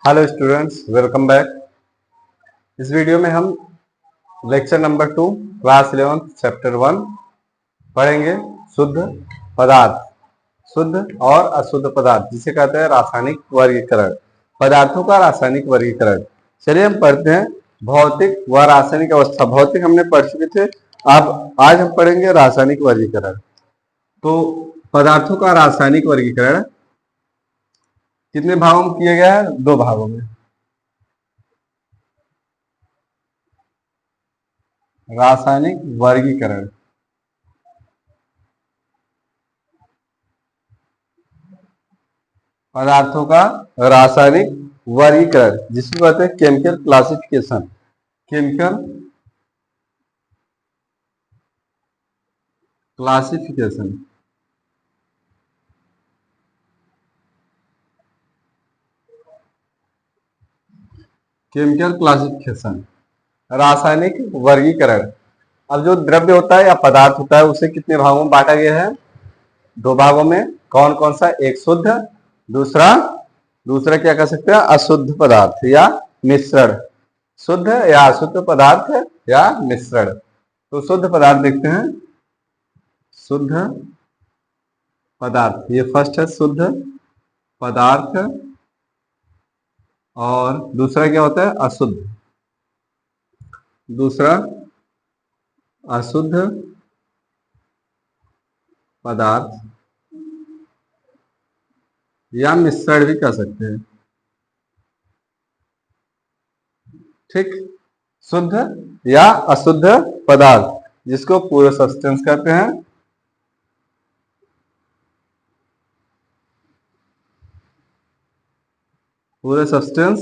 Hello students, welcome back. इस video में हम लेक्चर नंबर 2 क्लास 11 चैप्टर 1 पढ़ेंगे। शुद्ध पदार्थ, शुद्ध और अशुद्ध पदार्थ जिसे कहते हैं रासायनिक वर्गीकरण, पदार्थों का रासायनिक वर्गीकरण। चलिए हम पढ़ते हैं भौतिक व रासायनिक अवस्था। भौतिक हमने पढ़ चुके थे, अब आज हम पढ़ेंगे रासायनिक वर्गीकरण। तो पदार्थों का रासायनिक वर्गीकरण कितने भागों में किया गया है? 2 भागों में। रासायनिक वर्गीकरण, पदार्थों का रासायनिक वर्गीकरण जिसको कहते हैं chemical classification. Chemical classification, chemical classification, रासायनिक वर्गीकरण। अब जो द्रव्य होता है या पदार्थ होता है उसे कितने भागों में बांटा गया है? 2 भागों में। कौन कौन सा? एक शुद्ध, दूसरा दूसरा क्या कह सकते हैं? अशुद्ध पदार्थ या मिश्रण। शुद्ध या अशुद्ध पदार्थ या मिश्रण। तो शुद्ध पदार्थ देखते हैं। शुद्ध पदार्थ, ये फर्स्ट है शुद्ध पदार्थ, और दूसरा क्या होता है? अशुद्ध। दूसरा अशुद्ध पदार्थ या मिश्रण भी कह सकते हैं। ठीक, शुद्ध या अशुद्ध पदार्थ जिसको पूरे सब्सटेंस कहते हैं। पूरे सब्सटेंस।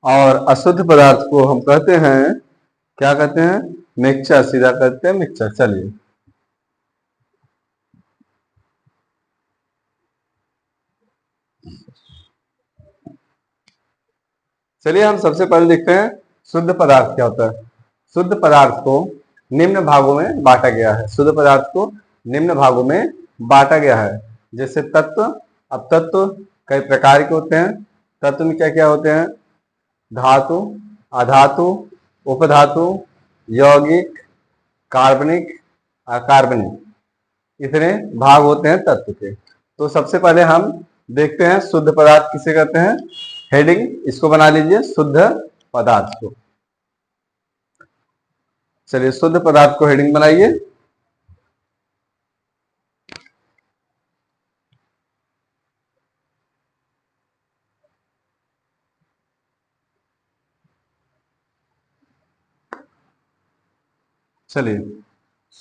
और अशुद्ध पदार्थ को हम कहते हैं, क्या कहते हैं? मिक्सचर, सीधा कहते हैं मिक्सचर। चलिए चलिए हम सबसे पहले देखते हैं शुद्ध पदार्थ क्या होता है। शुद्ध पदार्थ को निम्न भागों में बांटा गया है। शुद्ध पदार्थ को निम्न भागों में बांटा गया है। जैसे तत्व। अब तत्व कई प्रकार के होते हैं। तत्व में क्या क्या होते हैं? धातु, अधातु, उपधातु, यौगिक, कार्बनिक, अकार्बनिक, इतने भाग होते हैं तत्व के। तो सबसे पहले हम देखते हैं शुद्ध पदार्थ किसे कहते हैं। हेडिंग इसको बना लीजिए, शुद्ध पदार्थ को। चलिए शुद्ध पदार्थ को हेडिंग बनाइए। चलिए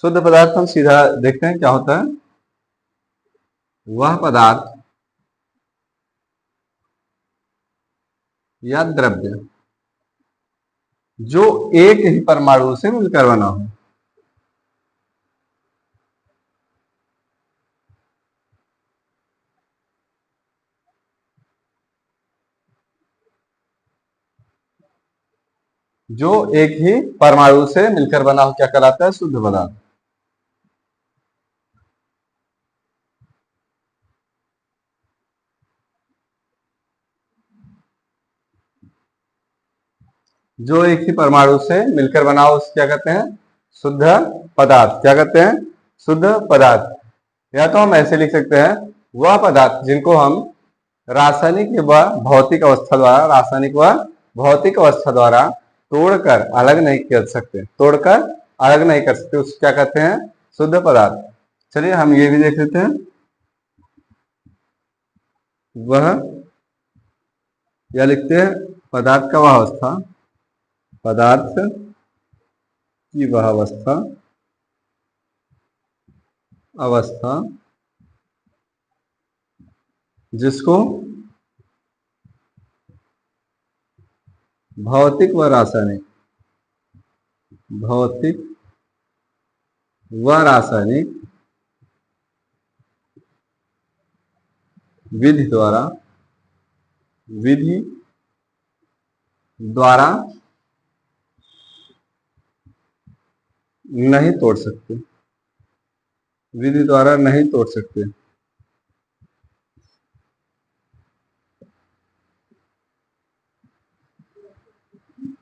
शुद्ध पदार्थ हम सीधा देखते हैं क्या होता है। वह पदार्थ या द्रव्य जो एक ही परमाणु से मिलकर बना हो। जो एक ही परमाणु से मिलकर बना हो क्या कहलाता है? शुद्ध पदार्थ। जो एक ही परमाणु से मिलकर बना हो उसे क्या कहते हैं? शुद्ध पदार्थ। क्या कहते हैं? शुद्ध पदार्थ। या तो हम ऐसे लिख सकते हैं, वह पदार्थ जिनको हम रासायनिक व भौतिक अवस्था द्वारा, रासायनिक व भौतिक अवस्था द्वारा तोड़कर अलग नहीं कर सकते, तोड़कर अलग नहीं कर सकते, उसे क्या कहते हैं? शुद्ध पदार्थ। चलिए हम ये भी देख लेते हैं। वह, या लिखते हैं पदार्थ का वह अवस्था, पदार्थ की वह अवस्था, अवस्था जिसको भौतिक व रासायनिक, भौतिक व रासायनिक विधि द्वारा, विधि द्वारा नहीं तोड़ सकते, विधि द्वारा नहीं तोड़ सकते।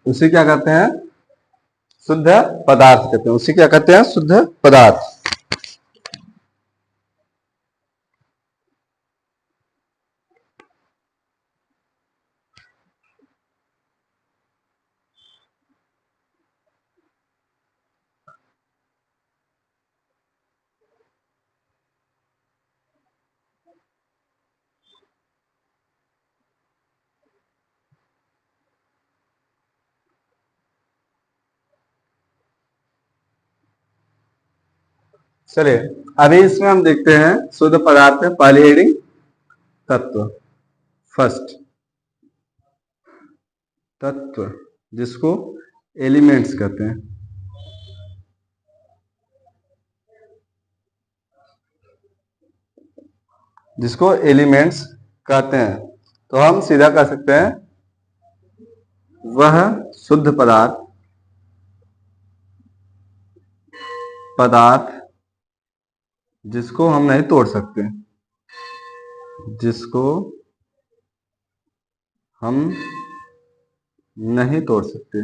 उसे क्या कहते हैं? शुद्ध पदार्थ कहते हैं। उसे क्या कहते हैं? शुद्ध पदार्थ। चलिए अभी इसमें हम देखते हैं शुद्ध पदार्थ में पहली हेडिंग तत्व। फर्स्ट तत्व, जिसको एलिमेंट्स कहते हैं। जिसको एलिमेंट्स कहते हैं, तो हम सीधा कह सकते हैं वह शुद्ध पदार्थ जिसको हम नहीं तोड़ सकते। जिसको हम नहीं तोड़ सकते।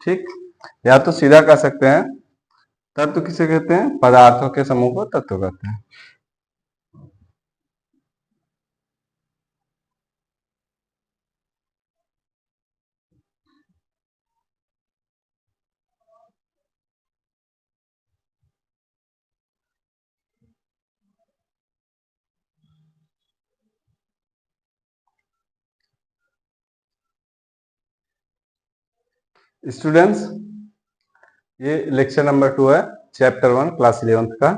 ठीक, या तो सीधा कह सकते हैं तत्व किसे कहते हैं? पदार्थों के समूह को तत्व कहते हैं। स्टूडेंट्स, ये लेक्चर नंबर 2 है, चैप्टर 1 क्लास 11th का।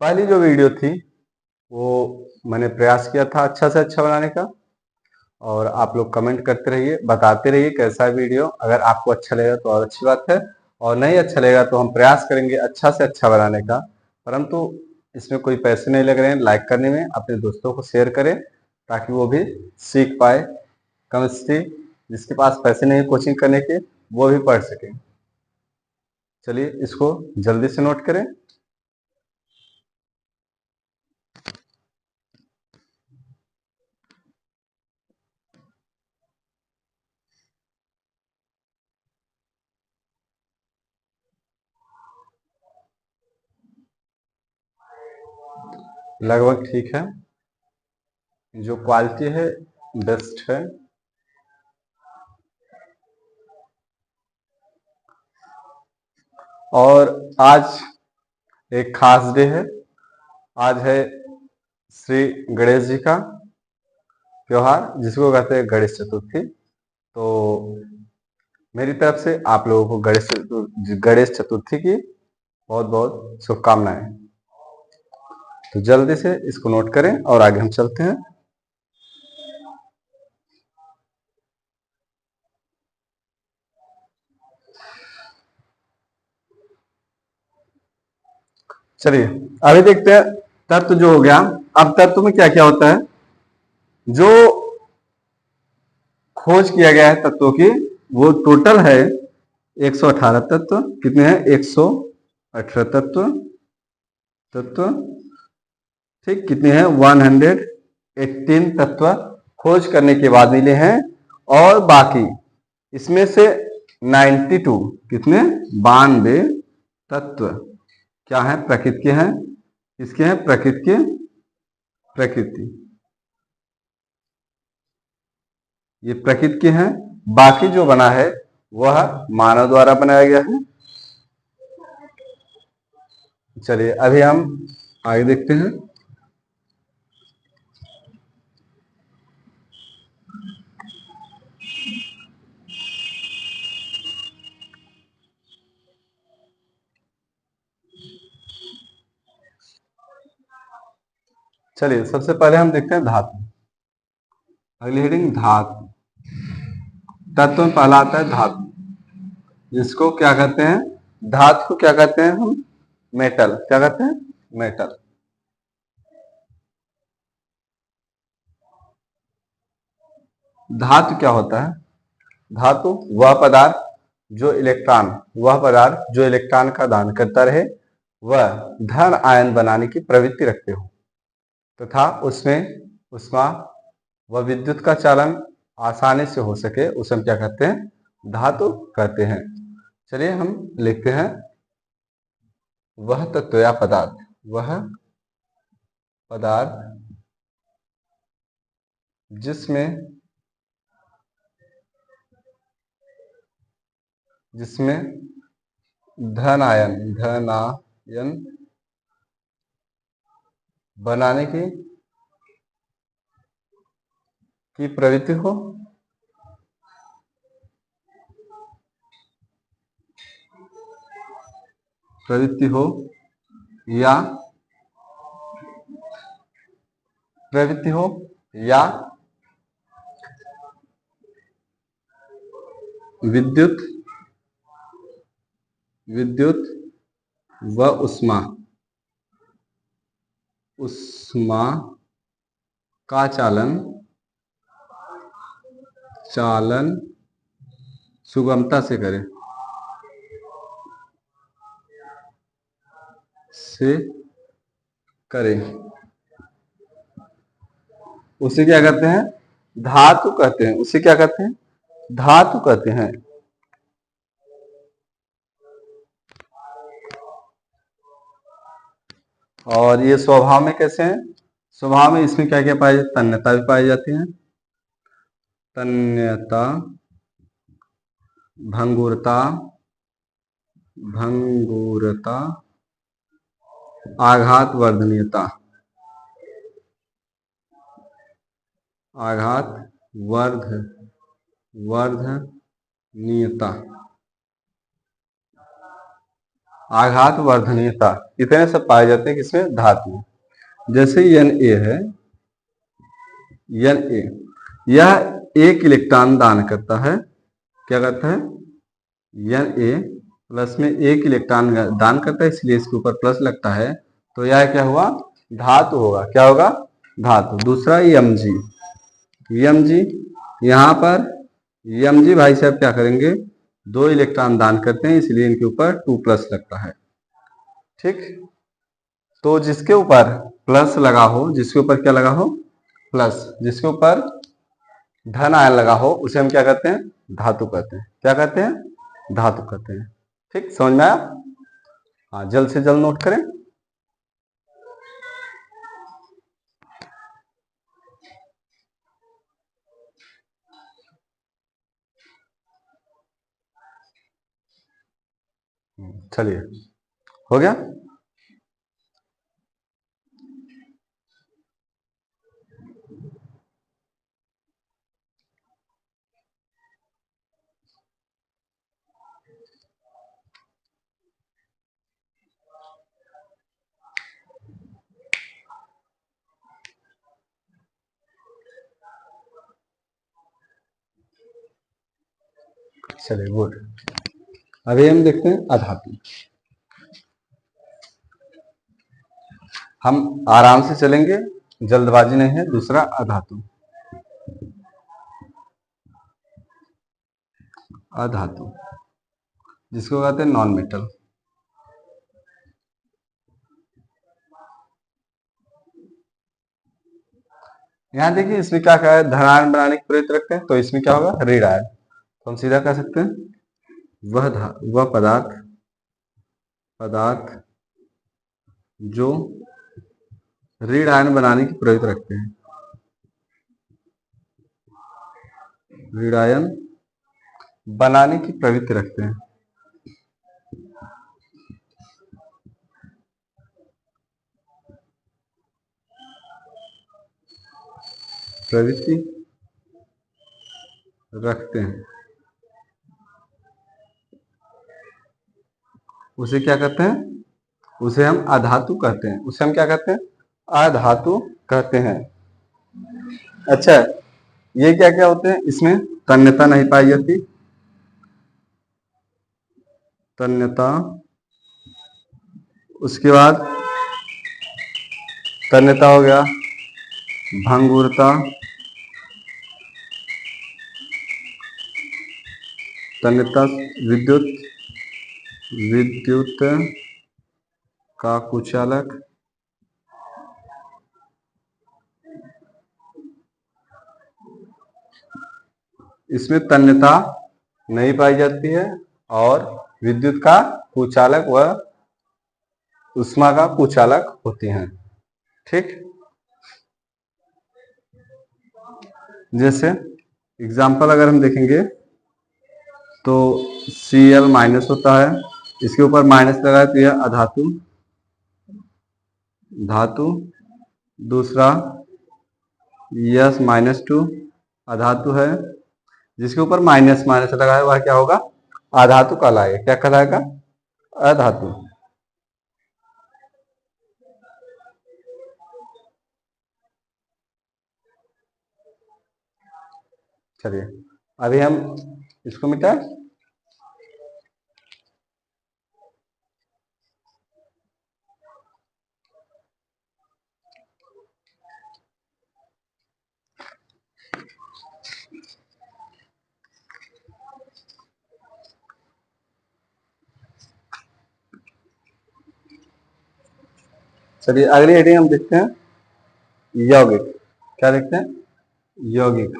पहली जो वीडियो थी वो मैंने प्रयास किया था अच्छा से अच्छा बनाने का, और आप लोग कमेंट करते रहिए, बताते रहिए कैसा है वीडियो। अगर आपको अच्छा लगेगा तो और अच्छी बात है, और नहीं अच्छा लगेगा तो हम प्रयास करेंगे अच्छा से अच्छा बनाने का। परंतु इसमें कोई पैसे नहीं लग रहे हैं लाइक करने में। अपने दोस्तों को शेयर करें ताकि वो भी सीख पाए केमिस्ट्री। जिसके पास पैसे नहीं कोचिंग करने के, वो भी पढ़ सके। चलिए इसको जल्दी से नोट करें। लगभग ठीक है, जो क्वालिटी है बेस्ट है। और आज एक खास डे है। आज है श्री गणेश जी का त्योहार, जिसको कहते हैं गणेश चतुर्थी। तो मेरी तरफ से आप लोगों को गणेश चतुर्थी की बहुत बहुत शुभकामनाएं। तो जल्दी से इसको नोट करें और आगे हम चलते हैं। चलिए अभी देखते हैं तत्व जो हो गया। अब तत्व में क्या क्या होता है? जो खोज किया गया है तत्वों की, वो टोटल है 118 तत्व। कितने हैं? 118 तत्व। ठीक, कितने हैं? 118 तत्व खोज करने के बाद मिले हैं। और बाकी इसमें से 92, कितने? 92 तत्व क्या है? प्रकृति के हैं। किसके हैं? प्रकृति, ये प्रकृति के हैं। बाकी जो बना है वह मानव द्वारा बनाया गया है। चलिए अभी हम आगे देखते हैं। चलिए सबसे पहले हम देखते हैं धातु। अगली हेडिंग धातु। तत्व में पहला आता है धातु, जिसको क्या कहते हैं? धातु को क्या कहते हैं हम? मेटल। क्या कहते हैं? मेटल। धातु क्या होता है? धातु वह पदार्थ जो इलेक्ट्रॉन का दान करता रहे, वह धन आयन बनाने की प्रवृत्ति रखते हो। तथा उसमें उष्मा व विद्युत का चालन आसानी से हो सके उसे हम क्या कहते हैं? धातु कहते हैं। चलिए हम लिखते हैं वह तत्व या पदार्थ, वह पदार्थ जिसमें धनायन बनाने की प्रवृत्ति हो या विद्युत व उष्मा का चालन सुगमता से करें उसे क्या कहते हैं? धातु कहते हैं। उसे क्या कहते हैं? धातु कहते हैं। और ये स्वभाव में कैसे हैं? स्वभाव में इसमें क्या क्या पाई जाती है? तन्यता भी पाई जाती है। तन्यता, भंगुरता, आघात वर्धनीयता, आघात वर्धनीयता, इतने सब पाए जाते हैं किसमें? धातु में। जैसे Na है, Na यह एक इलेक्ट्रॉन दान करता है। क्या करता है? Na प्लस में एक इलेक्ट्रॉन दान करता है, इसलिए इसके ऊपर प्लस लगता है, तो यह क्या हुआ? धातु होगा। क्या होगा? धातु। दूसरा Mg, यहाँ पर Mg भाई साहब क्या करेंगे? दो इलेक्ट्रॉन दान करते हैं, इसलिए इनके ऊपर 2 प्लस लगता है। ठीक, तो जिसके ऊपर प्लस लगा हो, जिसके ऊपर क्या लगा हो? प्लस, जिसके ऊपर धन आयन लगा हो, उसे हम क्या कहते हैं? धातु कहते हैं। क्या कहते हैं? धातु कहते हैं। ठीक, समझ में आया? हाँ, जल्द से जल्द नोट करें। चलिए, हो गया? चलिए, गुड। अभी हम देखते हैं अधातु। हम आराम से चलेंगे, जल्दबाजी नहीं है। दूसरा अधातु, जिसको कहते हैं नॉन मेटल। यहाँ देखिए, इसमें क्या है? धनायन बनाने की प्रवृत्ति रखते हैं, तो इसमें क्या होगा? ऋण आयन। तो हम सीधा कह सकते हैं वह पदार्थ जो ऋण आयन बनाने की प्रवृत्ति रखते हैं, ऋण आयन बनाने की प्रवृत्ति रखते हैं। उसे क्या कहते हैं? उसे हम अधातु कहते हैं। उसे हम क्या कहते हैं? अधातु कहते हैं। अच्छा, ये क्या क्या होते हैं? इसमें तन्यता नहीं पाई जाती। तन्यता, उसके बाद तन्यता हो गया, भंगुरता, तन्यता, विद्युत का कुचालक, इसमें तन्यता नहीं पाई जाती है और विद्युत का कुचालक व उष्मा का कुचालक होती हैं। ठीक, जैसे एग्जाम्पल अगर हम देखेंगे तो Cl माइनस होता है, इसके ऊपर माइनस लगा है तो यह अधातु धातु। दूसरा यस -2 अधातु है, जिसके ऊपर माइनस माइनस लगा है वह क्या होगा, अधातु कहलाएगा। क्या कहलाएगा, अधातु। चलिए अभी हम इसको मिटाएं। चलिए अगली हेडिंग हम देखते हैं यौगिक। क्या देखते हैं, यौगिक।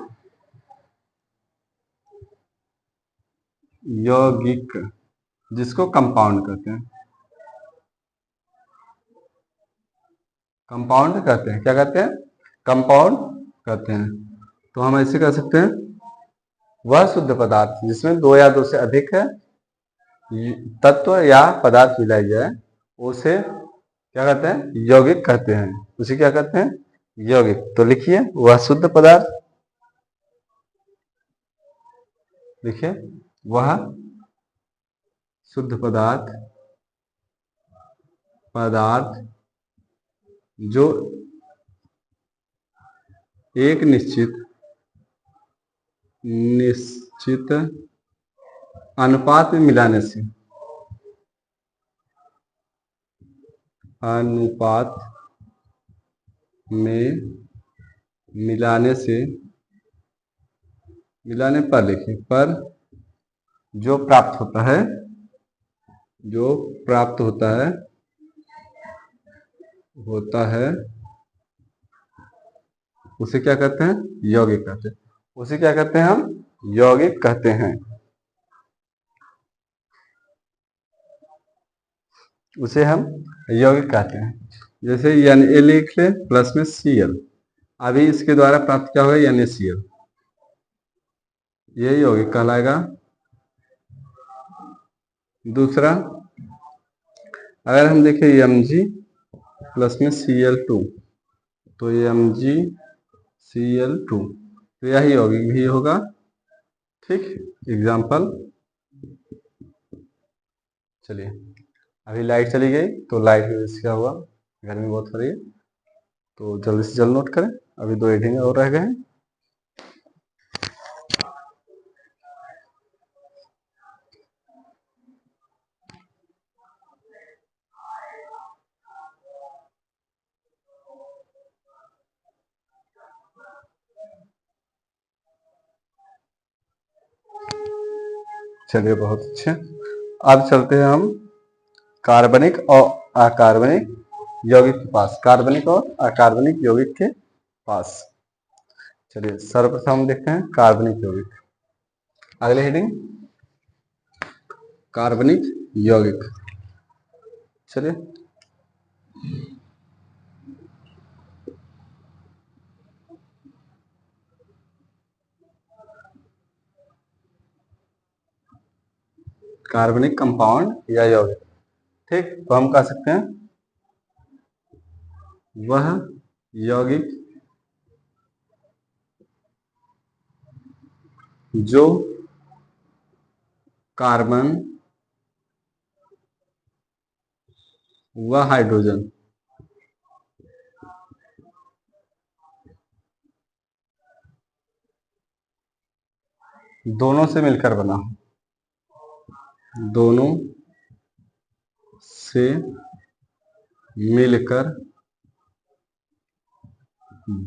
यौगिक जिसको कंपाउंड कहते हैं, कंपाउंड कहते हैं। क्या कहते हैं, कंपाउंड कहते हैं। तो हम ऐसे कह सकते हैं, वह शुद्ध पदार्थ जिसमें दो या दो से अधिक है तत्व या पदार्थ मिलाई जाए उसे क्या कहते हैं, यौगिक कहते हैं। उसे क्या कहते हैं, यौगिक। तो लिखिए, वह शुद्ध पदार्थ, लिखिए वह शुद्ध पदार्थ जो एक निश्चित अनुपात में मिलाने से मिलाने पर लिखिए, पर जो प्राप्त होता है उसे क्या कहते हैं, यौगिक कहते हैं। उसे क्या कहते हैं, हम यौगिक कहते हैं। उसे हम यौगिक कहते हैं। जैसे Na लिख ले प्लस में Cl, अभी इसके द्वारा प्राप्त क्या होगा, NaCl, ये यौगिक कहलाएगा। दूसरा अगर हम देखें Mg प्लस में Cl2, तो MgCl2, तो यही यौगिक भी होगा। ठीक, एग्जाम्पल। चलिए अभी लाइट चली गई, तो लाइट की वजह से क्या हुआ, गर्मी बहुत हो रही है, तो जल्दी से जल्द नोट करें। अभी दो हेडिंग और रह गए हैं। चलिए बहुत अच्छे। अब चलते हैं हम कार्बनिक और अकार्बनिक यौगिक के पास, कार्बनिक और अकार्बनिक यौगिक के पास। चलिए सर्वप्रथम देखते हैं कार्बनिक यौगिक। अगले हेडिंग कार्बनिक यौगिक। चलिए कार्बनिक कंपाउंड या यौगिक। ठीक, तो हम कह सकते हैं वह यौगिक जो कार्बन व हाइड्रोजन दोनों से मिलकर बना हो, दोनों से मिलकर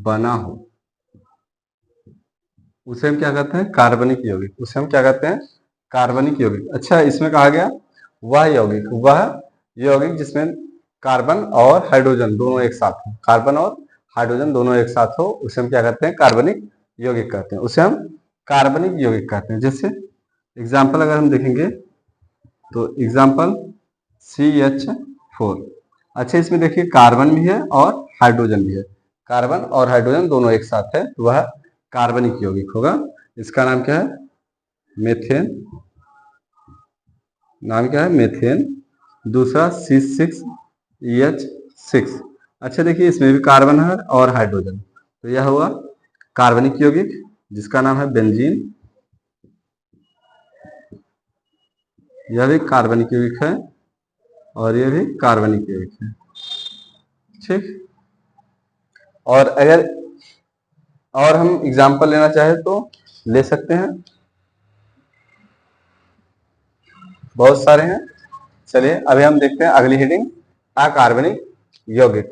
बना हो, उसे हम क्या कहते हैं, कार्बनिक यौगिक। उसे हम क्या कहते हैं, कार्बनिक यौगिक। अच्छा, इसमें कहा गया वह यौगिक जिसमें कार्बन और हाइड्रोजन दोनों एक साथ हो, कार्बन और हाइड्रोजन दोनों एक साथ हो, उसे हम क्या कहते हैं, कार्बनिक यौगिक कहते हैं। उसे हम कार्बनिक यौगिक कहते हैं। जैसे एग्जाम्पल अगर हम देखेंगे तो एग्जाम्पल CH4। अच्छा, इसमें देखिए कार्बन भी है और हाइड्रोजन भी है। कार्बन और हाइड्रोजन दोनों एक साथ है तो वह कार्बनिक यौगिक होगा। इसका नाम क्या है? मेथेन। नाम क्या है? मेथेन। दूसरा C6H6। अच्छा देखिए, इसमें भी कार्बन है और हाइड्रोजन, तो यह हुआ कार्बनिक यौगिक जिसका नाम है बेंजीन। यह भी कार्बनिक यौगिक है और यह भी कार्बनिक यौगिक है। ठीक। और अगर और हम एग्जाम्पल लेना चाहे तो ले सकते हैं, बहुत सारे हैं। चलिए अभी हम देखते हैं अगली हेडिंग, अकार्बनिक यौगिक।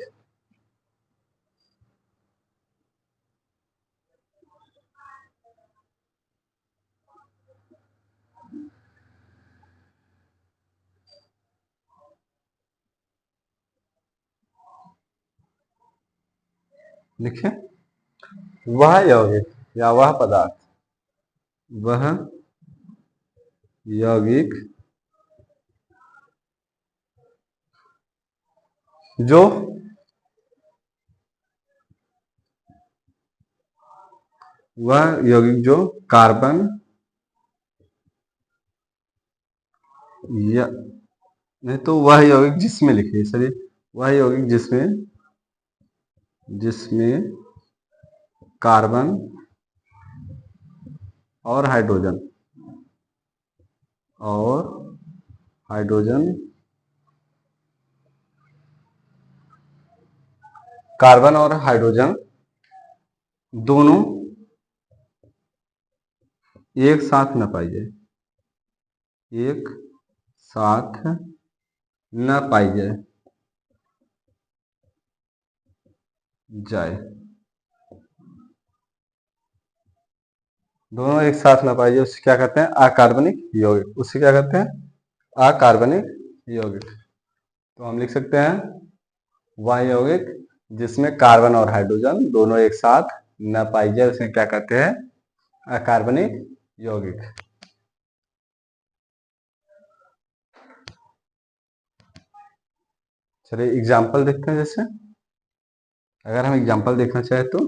लिखिए, वह यौगिक या वह पदार्थ, वह यौगिक जो वह यौगिक जो कार्बन या नहीं तो वह यौगिक जिसमें लिखिए, सॉरी, वह यौगिक जिसमें जिसमें कार्बन और हाइड्रोजन और हाइड्रोजन कार्बन और हाइड्रोजन दोनों एक साथ न पाई जाए, एक साथ न पाई जाए, दोनों एक साथ न पाई जाए, उसे क्या कहते हैं? अकार्बनिक यौगिक। उसे क्या कहते हैं? अकार्बनिक यौगिक। तो हम लिख सकते हैं वह यौगिक जिसमें कार्बन और हाइड्रोजन दोनों एक साथ न पाई जाए, उसे क्या कहते हैं? अकार्बनिक यौगिक। चलिए एग्जाम्पल देखते हैं। जैसे अगर हम एग्जाम्पल देखना चाहे तो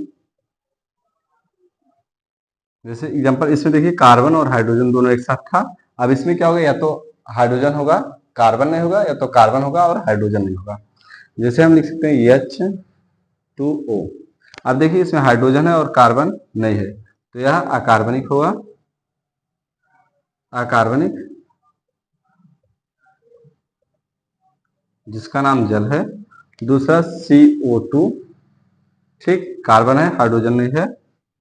जैसे एग्जाम्पल इसमें देखिए कार्बन और हाइड्रोजन दोनों एक साथ था। अब इसमें क्या होगा? या तो हाइड्रोजन होगा, कार्बन नहीं होगा, या तो कार्बन होगा और हाइड्रोजन नहीं होगा। जैसे हम लिख सकते हैं H2O। अब देखिए इसमें हाइड्रोजन है और कार्बन नहीं है, तो यह अकार्बनिक होगा। अकार्बनिक, जिसका नाम जल है। दूसरा CO2, ठीक, कार्बन है हाइड्रोजन नहीं है,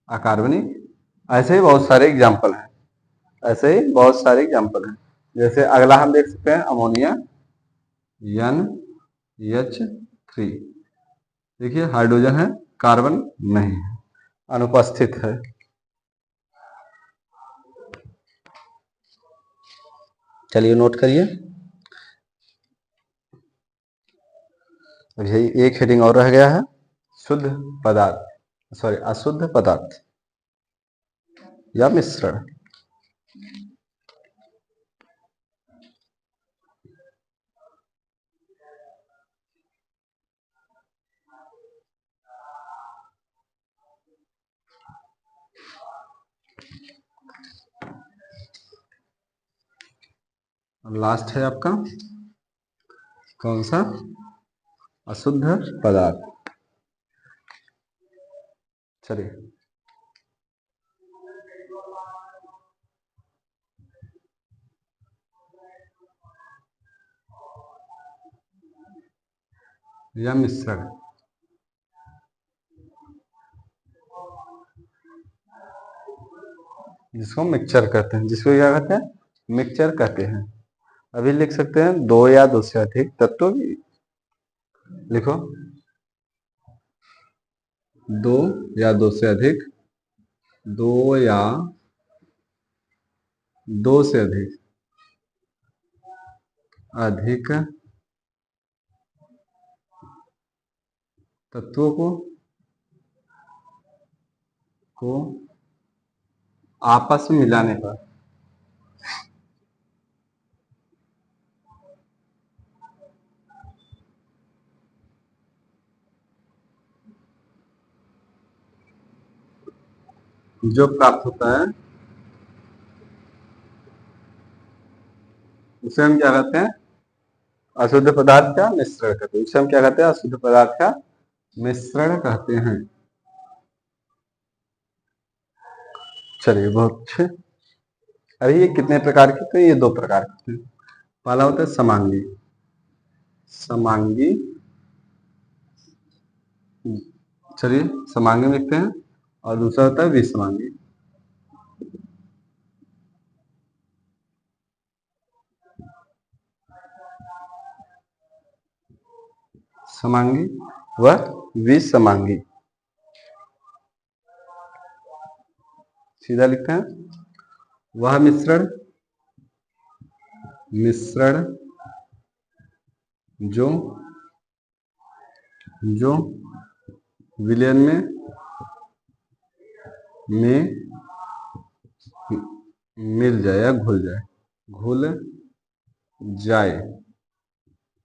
अकार्बनिक। ऐसे ही बहुत सारे एग्जाम्पल हैं, ऐसे ही बहुत सारे एग्जाम्पल हैं। जैसे अगला हम देख सकते हैं अमोनिया NH3। देखिए हाइड्रोजन है, कार्बन नहीं है, अनुपस्थित है। चलिए नोट करिए। अभी एक हेडिंग और रह गया है, शुद्ध पदार्थ, सॉरी अशुद्ध पदार्थ या मिश्रण। लास्ट है आपका कौन सा? अशुद्ध पदार्थ। चलिए या मिश्रण, जिसको मिक्सचर कहते हैं, जिसको क्या कहते हैं? मिक्सचर कहते हैं। अभी लिख सकते हैं दो या दो से अधिक तत्वों की, लिखो दो या दो से अधिक, दो या दो से अधिक अधिक तत्वों को आपस में मिलाने पर। जो प्राप्त होता है उसे हम क्या कहते हैं? अशुद्ध पदार्थ का मिश्रण कहते हैं। उसे हम क्या कहते हैं? अशुद्ध पदार्थ का मिश्रण कहते हैं। चलिए, बहुत अच्छे। अरे ये कितने प्रकार के? तो ये दो प्रकार के हैं। पहला होता है समांगी। समांगी, चलिए समांगी में लिखते हैं। और दूसरा होता है विसमांगी। समांगी व विसमांगी। सीधा लिखते हैं। वह मिश्रण मिश्रण जो जो विलयन में मिल जाए या घुल जाए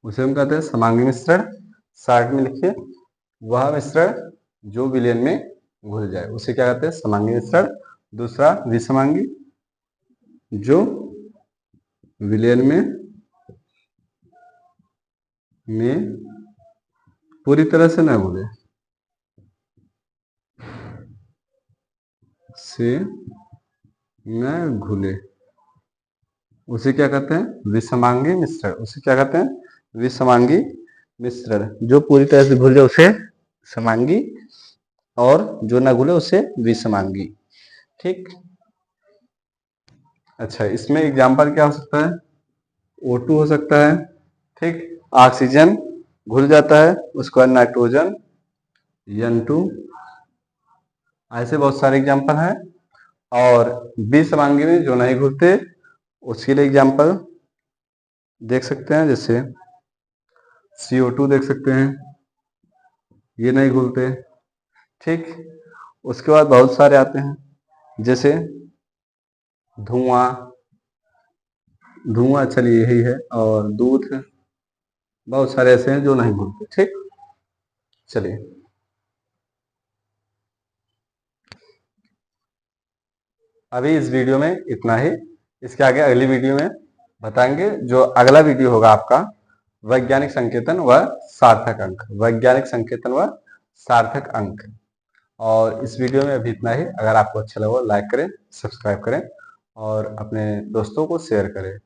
उसे हम कहते हैं समांगी मिश्रण। शार्ट में लिखिए, वह मिश्रण जो विलयन में घुल जाए उसे क्या कहते हैं? समांगी मिश्रण। दूसरा विसमांगी, जो विलयन में पूरी तरह से न घुले उसे क्या कहते हैं? विसमांगी मिश्रण। उसे क्या कहते हैं? विसमांगी मिश्रण। जो पूरी तरह से घुल जाए उसे समांगी, और जो ना घुले उसे विसमांगी। ठीक। अच्छा, इसमें एग्जाम्पल क्या हो सकता है? O2 हो सकता है। ठीक। ऑक्सीजन घुल जाता है, उसके बाद नाइट्रोजन N2। ऐसे बहुत सारे एग्जाम्पल हैं। और विसमांगी में जो नहीं घुलते उसके लिए एग्जाम्पल देख सकते हैं, जैसे CO2 देख सकते हैं, ये नहीं घुलते। ठीक। उसके बाद बहुत सारे आते हैं, जैसे धुआं। धुआं, चलिए यही है। और दूध, बहुत सारे ऐसे हैं जो नहीं घुलते। ठीक। चलिए, अभी इस वीडियो में इतना ही। इसके आगे अगली वीडियो में बताएंगे। जो अगला वीडियो होगा आपका, वैज्ञानिक संकेतन व सार्थक अंक। वैज्ञानिक संकेतन व सार्थक अंक। और इस वीडियो में अभी इतना ही। अगर आपको अच्छा लगा लाइक करें, सब्सक्राइब करें और अपने दोस्तों को शेयर करें।